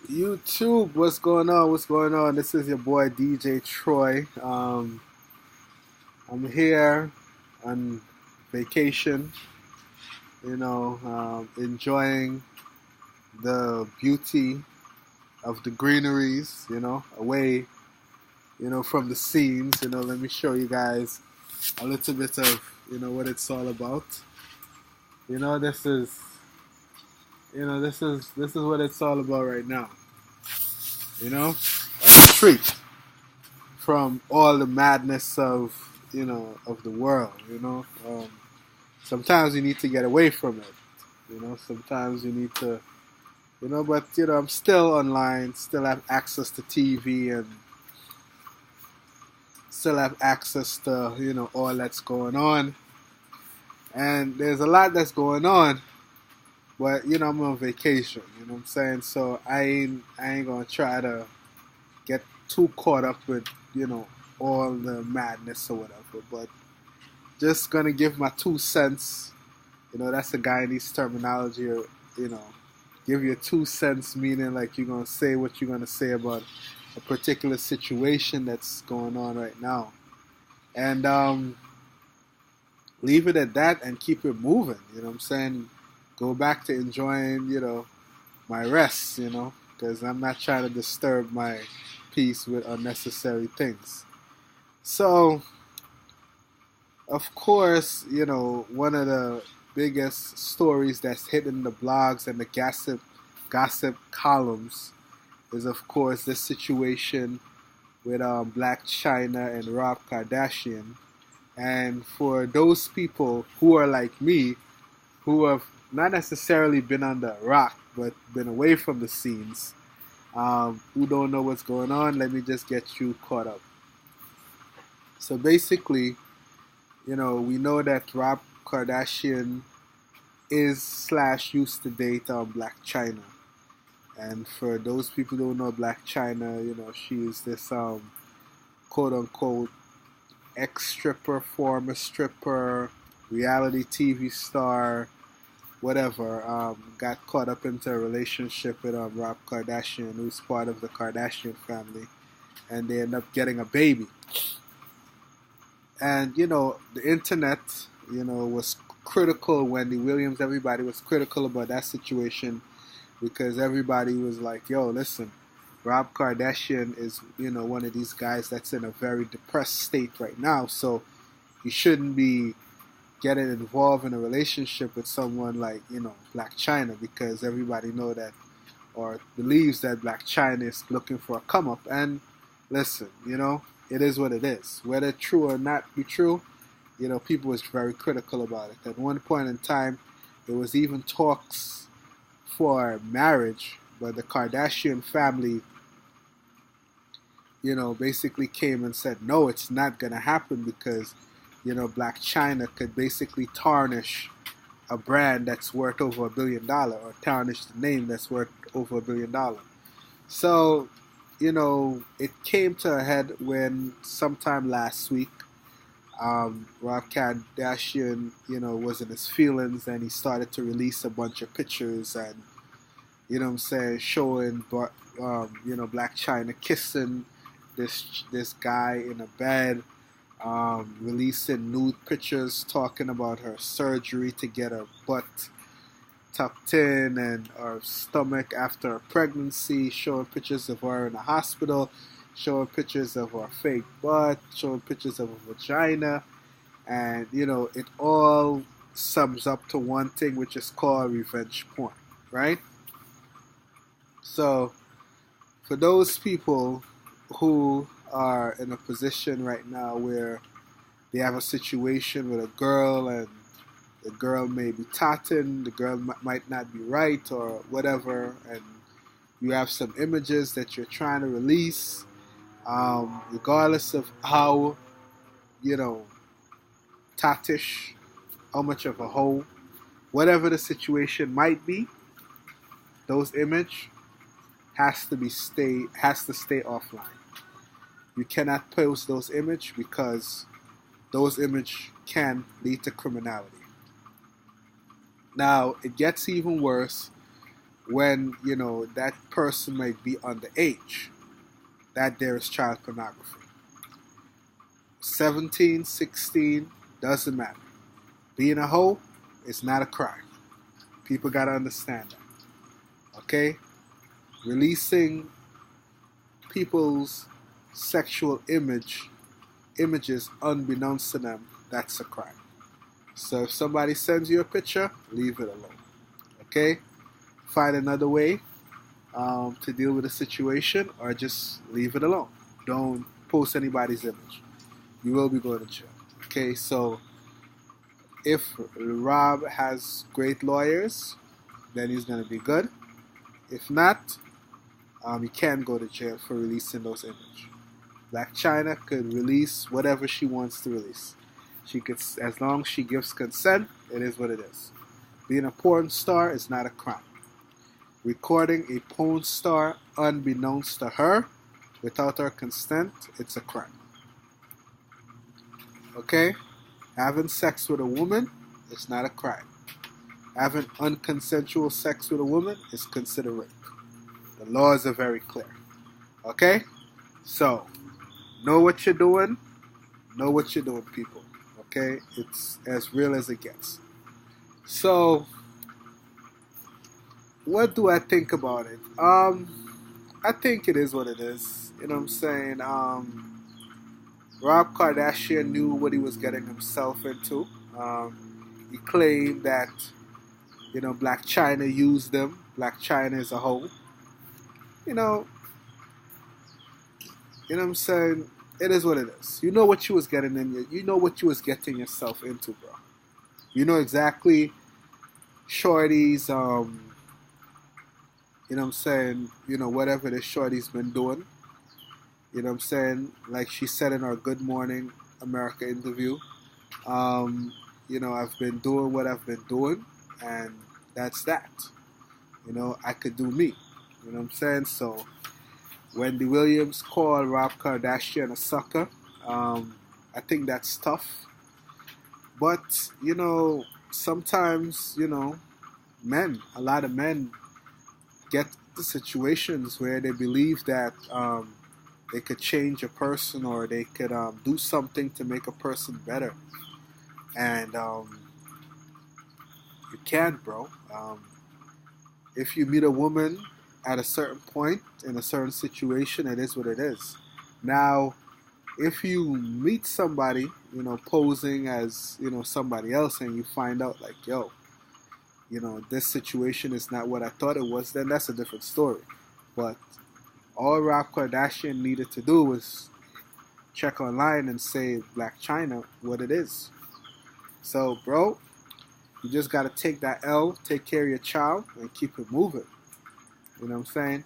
YouTube, what's going on? What's going on? This is your boy DJ Troy. I'm here on vacation, enjoying the beauty of the greeneries, away, from the scenes. Let me show you guys a little bit of, what it's all about. You know, this is, this is what it's all about right now. A retreat from all the madness of the world. Sometimes you need to get away from it. Sometimes you need to, but I'm still online, still have access to TV, and still have access to all that's going on. And there's a lot that's going on, but I'm on vacation. You know what I'm saying? So I ain't gonna try to get too caught up with all the madness or whatever. But just gonna give my 2 cents. That's a Guyanese terminology. Or, give your 2 cents, meaning like you're gonna say what you're gonna say about a particular situation that's going on right now, and leave it at that and keep it moving. You know what I'm saying? Go back to enjoying my rest. Because I'm not trying to disturb my peace with unnecessary things. So, of course, one of the biggest stories that's hitting the blogs and the gossip columns is, of course, this situation with Blac Chyna and Rob Kardashian. And for those people who are like me, who have not necessarily been on the rock, but been away from the scenes, who don't know what's going on, let me just get you caught up. So basically, we know that Rob Kardashian is slash used to date Blac Chyna. And for those people who don't know Blac Chyna, she is this quote unquote ex stripper, former stripper, reality TV star, whatever. Got caught up into a relationship with Rob Kardashian, who's part of the Kardashian family, and they end up getting a baby. And the internet, was critical. Wendy Williams, everybody was critical about that situation because everybody was like, "Yo, listen, Rob Kardashian is one of these guys that's in a very depressed state right now, so you shouldn't be getting involved in a relationship with someone like Blac Chyna because everybody know that or believes that Blac Chyna is looking for a come up." And listen, it is what it is. Whether true or not be true, people was very critical about it. At one point in time, there was even talks for marriage, but the Kardashian family, basically came and said, no, it's not going to happen because, Blac Chyna could basically tarnish a brand that's worth over $1 billion or tarnish the name that's worth over $1 billion. So, it came to a head when sometime last week, Rob Kardashian, was in his feelings and he started to release a bunch of pictures and, what I'm saying, showing, Blac Chyna kissing this guy in a bed, releasing nude pictures talking about her surgery to get her butt tucked in and her stomach after her pregnancy, showing pictures of her in the hospital, showing pictures of her fake butt, showing pictures of her vagina, and it all sums up to one thing, which is called revenge porn, right? So for those people who are in a position right now where they have a situation with a girl and the girl may be tatting, the girl might not be right or whatever, and you have some images that you're trying to release, regardless of how, tattish, how much of a hoe, whatever the situation might be, those image has to stay offline. You cannot post those image because those image can lead to criminality. Now it gets even worse when that person might be underage, that there is child pornography. 17, 16, doesn't matter. Being a hoe is not a crime. People gotta understand that. Okay? Releasing people's sexual images unbeknownst to them, that's a crime. So if somebody sends you a picture, leave it alone. Okay? Find another way to deal with the situation, or just leave it alone. Don't post anybody's image. You will be going to jail. Okay? So if Rob has great lawyers, then he's going to be good. If not, he can go to jail for releasing those images. Blac Chyna could release whatever she wants to release. She could, as long as she gives consent, it is what it is. Being a porn star is not a crime. Recording a porn star unbeknownst to her, without her consent, it's a crime. Okay? Having sex with a woman is not a crime. Having unconsensual sex with a woman is considered rape. The laws are very clear. Okay? So, know what you're doing. Know what you're doing, people. Okay? It's as real as it gets. So, what do I think about it? I think it is what it is. You know what I'm saying? Rob Kardashian knew what he was getting himself into. He claimed that, Blac Chyna used him. Blac Chyna is a hoe. You know what I'm saying? It is what it is. You know what you was getting in. You know what you was getting yourself into, bro. You know exactly Shorty's, whatever this Shorty's been doing. You know what I'm saying? Like she said in our Good Morning America interview, I've been doing what I've been doing, and that's that. I could do me. You know what I'm saying? So, Wendy Williams called Rob Kardashian a sucker. I think that's tough. But, sometimes, a lot of men get the situations where they believe that they could change a person, or they could do something to make a person better. And you can't, bro. If you meet a woman at a certain point in a certain situation, it is what it is. Now, if you meet somebody, posing as, somebody else, and you find out like, yo, this situation is not what I thought it was, then that's a different story. But all Rob Kardashian needed to do was check online and say Blac Chyna what it is. So, bro, you just got to take that L, take care of your child, and keep it moving. You know what I'm saying?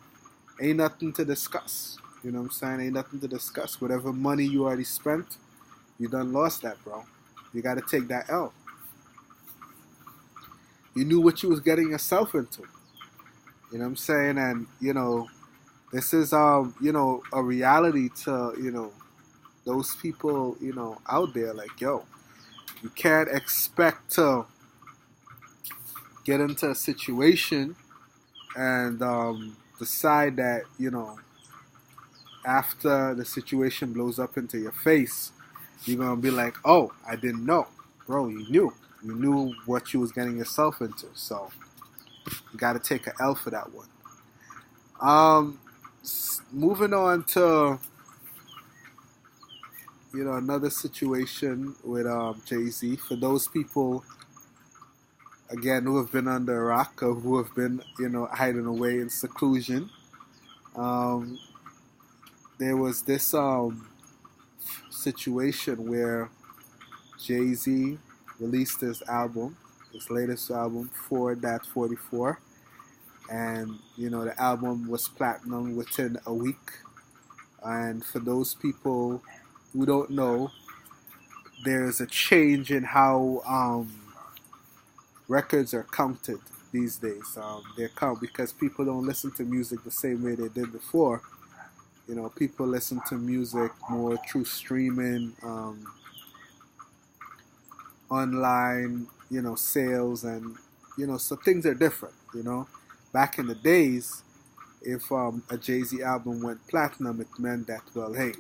Ain't nothing to discuss. You know what I'm saying? Ain't nothing to discuss. Whatever money you already spent, you done lost that, bro. You got to take that L. You knew what you was getting yourself into. You know what I'm saying? And, this is, a reality to, those people, out there. Like, yo, you can't expect to get into a situation and decide that, after the situation blows up into your face, you're going to be like, oh, I didn't know. Bro, you knew. You knew what you was getting yourself into. So, you got to take an L for that one. Moving on to, another situation with Jay-Z. For those people, again, who have been under a rock, or who have been, hiding away in seclusion, there was this situation where Jay-Z released his latest album, 4.44, and the album was platinum within a week. And for those people who don't know, there's a change in how records are counted these days. They're counted because people don't listen to music the same way they did before. People listen to music more through streaming, online, sales, and, so things are different, back in the days, if a Jay-Z album went platinum, it meant that, well, hey,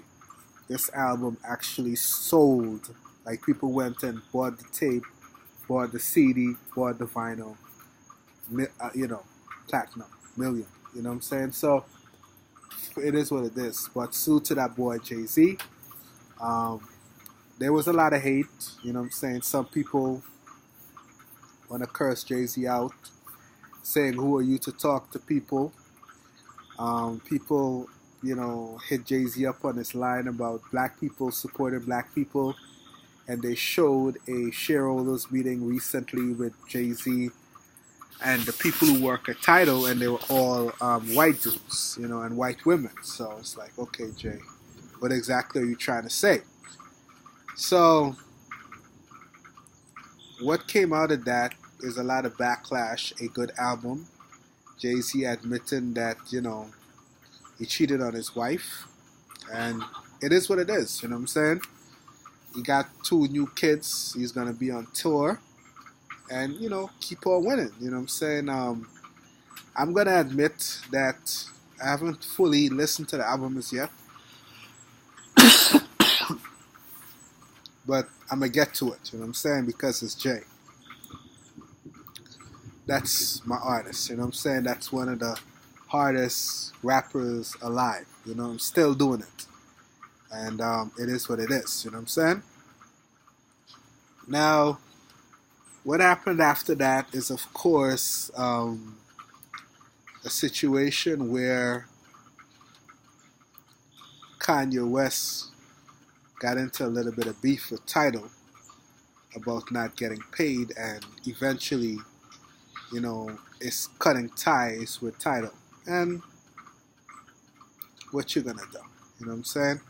this album actually sold. Like, people went and bought the tape, bought the CD, bought the vinyl, you know, platinum, million. You know what I'm saying? So it is what it is. But salute to that boy Jay-Z. Um, there was a lot of hate. You know what I'm saying? Some people want to curse Jay-Z out, saying, "Who are you to talk to people?" People, you know, hit Jay-Z up on this line about black people supporting black people, and they showed a shareholders meeting recently with Jay-Z and the people who work at Tidal, and they were all white dudes, you know, and white women. So it's like, okay, Jay, what exactly are you trying to say? So what came out of that is a lot of backlash. A good album. Jay-Z admitting that, you know, he cheated on his wife, and it is what it is. You know what I'm saying? He got 2 new kids. He's gonna be on tour, and you know, keep on winning. You know what I'm saying? I'm gonna admit that I haven't fully listened to the album as yet, but I'm gonna get to it. You know what I'm saying? Because it's Jay. That's my artist. You know what I'm saying? That's one of the hardest rappers alive. You know, I'm still doing it, and it is what it is. You know what I'm saying? Now, what happened after that is, of course, a situation where Kanye West got into a little bit of beef with Tidal about not getting paid, and eventually, you know, is cutting ties with Tidal. And what you gonna do? You know what I'm saying?